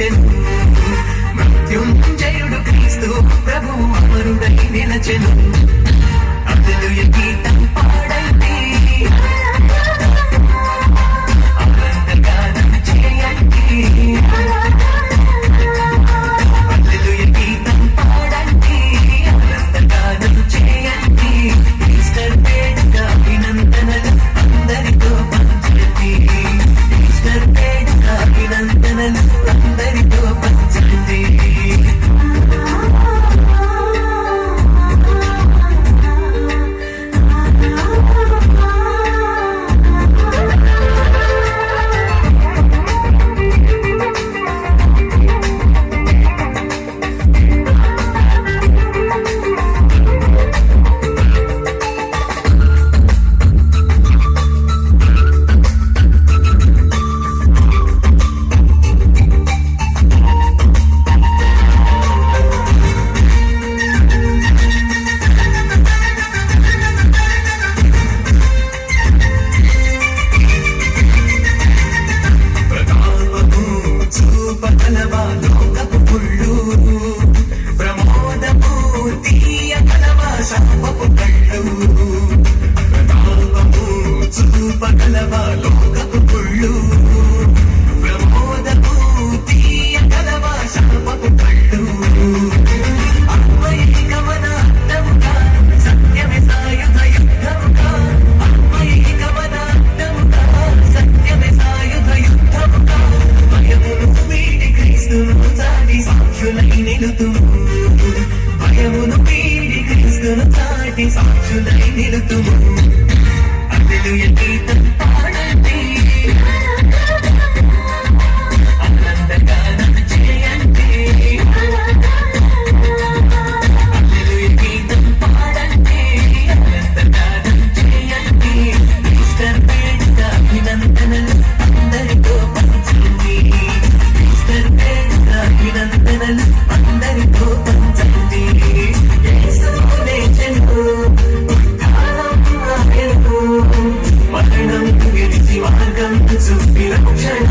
నిలిచెను మృత్యుంజయుడు క్రీస్తు ప్రభువు అమరుడై నిలచెను హల్లెలూయా గీతం పాడండి ఆనందగానం చేయండి హల్లెలూయా గీతం పాడండి ఆనందగానం చేయండి ఈస్టర్ వేడుక అభినందనలు అందరితో పంచండి ఈస్టర్ వేడుక అభినందనలు అందరితో పంచండి భయమును వీడి క్రీస్తును చాటి సాక్షులై నిలుతుము హల్లెలూయా గీతం పాడండి ఆనందగానం చేయండి హల్లెలూయా గీతం పాడండి ఆనందగానం చేయండి ఈస్టర్ వేడుక అభినందనలు అందరితో పంచండి ఈస్టర్ వేడుక అభినందనలు అందరితో పంచండి యేసు లేచెను ఉత్థానం ఆయను మరణం విడిచి మార్గం చూపి రక్షణ